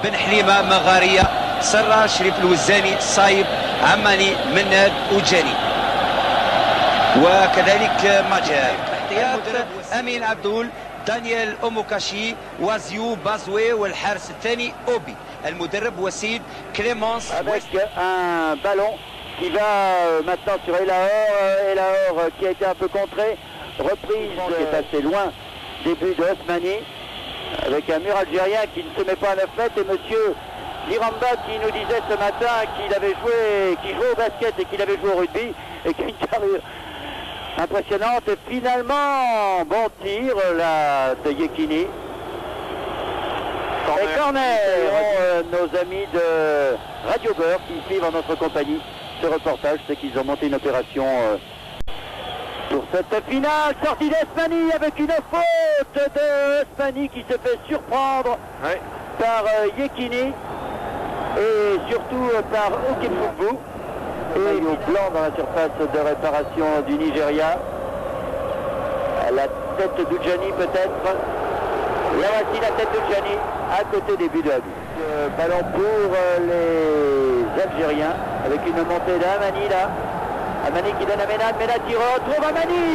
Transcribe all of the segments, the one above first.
بن حليمة مغارية سرة شريف الوزاني صايب عماني مناد وجاني وكذلك ماجر احتياط امين عبدول دانيال اوموكاشي وازيو بازوي والحارس الثاني اوبي المدرب وسيد كليمونس avec un ballon qui va maintenant sur Elaor qui a été un peu contré, reprise qui est assez loin, début de Osmani avec un mur algérien qui ne se met pas à 9 mètres et monsieur Liramba qui nous disait ce matin qu'il jouait au basket et qu'il avait joué au rugby et qui a une carrure impressionnante et finalement bon tir là de Yekini. Et corner, nos amis de Radio Beurre qui suivent en notre compagnie ce reportage, c'est qu'ils ont monté une opération pour cette finale. Sortie d'Osmani avec une faute de Osmani qui se fait surprendre par Yekini et surtout par Okefugbu. Maillot blanc dans la surface de réparation du Nigeria. La tête d'Oudjani peut-être. Là voici la tête d'Oudjani à côté des buts de Agou. Ballon pour les Algériens avec une montée d'Amani là. Amani qui donne à Ménad, Ménad qui retrouve Amani.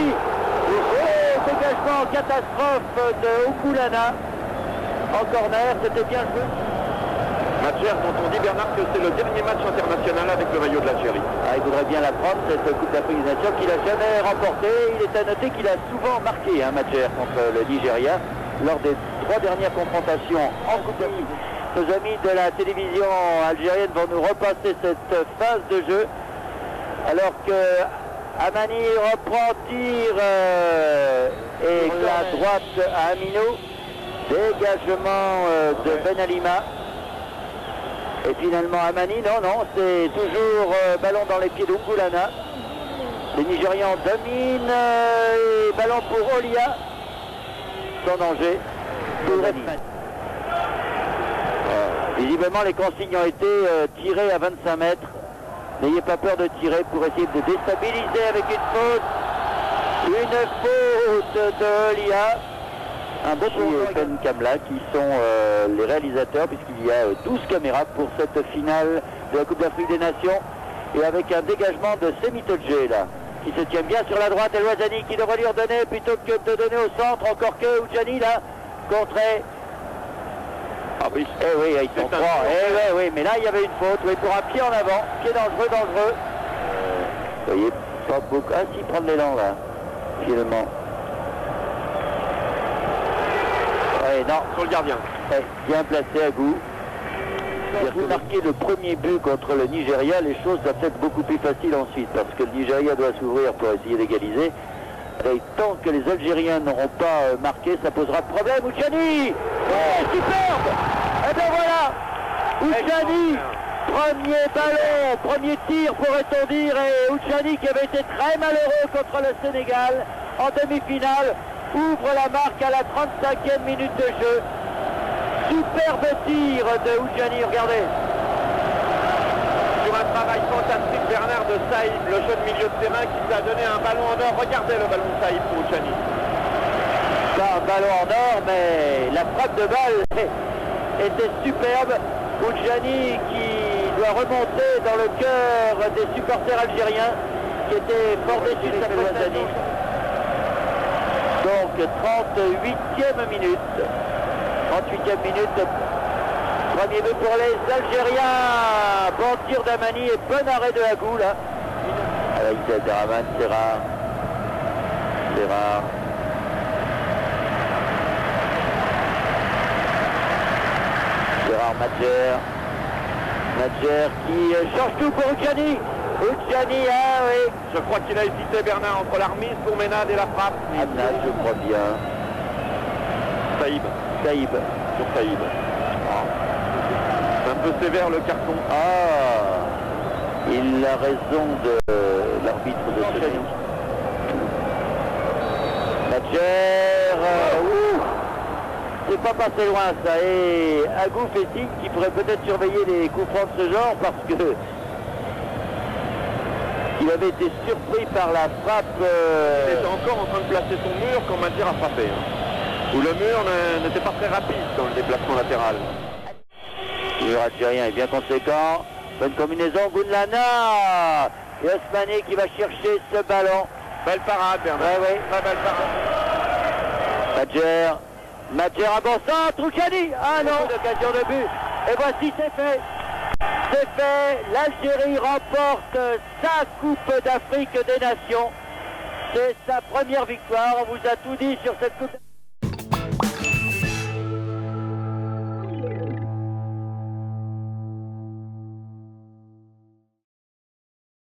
Dégagement catastrophe de Oukoulana en corner, c'était bien joué. Majer dont on dit Bernard que c'est le dernier match international avec le maillot de l'Algérie. Il voudrait bien la prendre cette Coupe d'Afrique des Nations qu'il n'a jamais remportée. Il est à noter qu'il a souvent marqué Majer contre le Nigeria lors des 3 dernières confrontations en Coupe d'Afrique. Nos amis de la télévision algérienne vont nous repasser cette phase de jeu alors que Amani reprend tir et la droite à Amino. Dégagement de Ben Alima. Et finalement Amani, non, c'est toujours ballon dans les pieds d'Ungoulana. Les Nigérians dominent, et ballon pour Olia, sans danger. Visiblement les consignes ont été tirées à 25 mètres. N'ayez pas peur de tirer pour essayer de déstabiliser avec une faute. Une faute de Olia. Un beau pour Ben Kamla qui sont les réalisateurs puisqu'il y a 12 caméras pour cette finale de la Coupe d'Afrique des Nations et avec un dégagement de Semitodje là qui se tient bien sur la droite et Loazani qui devrait lui redonner plutôt que de donner au centre encore que Oudjani là contré. Ah oui, oui, ils sont 3. Oui, mais là il y avait une faute, pour un pied en avant, pied dangereux. Vous voyez, pas beaucoup. Ah si, prendre l'élan là, finalement. Non, sur le gardien. Bien placé à goût. Pour marquer le premier but contre le Nigeria, les choses doivent être beaucoup plus faciles ensuite, parce que le Nigeria doit s'ouvrir pour essayer d'égaliser. Et tant que les Algériens n'auront pas marqué, ça posera problème. Oudjani, superbe. Et bien voilà, Oudjani, premier ballon, premier tir pourrait-on dire, et Oudjani qui avait été très malheureux contre le Sénégal en demi-finale, ouvre la marque à la 35e minute de jeu. Superbe tir de Oudjani, regardez. Sur un travail fantastique, Bernard, de Saïd, le jeune milieu de terrain qui nous a donné un ballon en or. Regardez le ballon de Saïd pour Oudjani. Pas un ballon en or, mais la frappe de balle était superbe. Oudjani qui doit remonter dans le cœur des supporters algériens qui étaient fort déçus de sa prestation. Donc 38e minute. 38e minute. Premier but pour les Algériens. Bon tir d'Amani et bon arrêt de Agou là. Avec Daraman, c'est rare. Gérard Majer qui change tout pour Oudjani. Oudjani, oui. Je crois qu'il a hésité, Bernard, entre la remise pour Ménade et la frappe. Amnad, je crois bien. Saïb. Sur Saïb. C'est un peu sévère le carton. Il a raison de l'arbitre de ce match. Majer, c'est pas passé loin ça. Et Agou fait signe qu'il pourrait peut-être surveiller les coups francs de ce genre parce que il avait été surpris par la frappe. Il était encore en train de placer son mur quand Majer a frappé. Où le mur n'était pas très rapide dans le déplacement latéral. Le joueur algérien est bien conséquent. Bonne combinaison, Gounlana. Et Osmani qui va chercher ce ballon. Belle parade, Bernard. Ouais. Très belle parade. Madjer à bon centre, Trouchani. Ah non, d'occasion de but. Et voici, c'est fait. C'est fait. L'Algérie remporte sa Coupe d'Afrique des Nations. C'est sa première victoire. On vous a tout dit sur cette Coupe d'Afrique.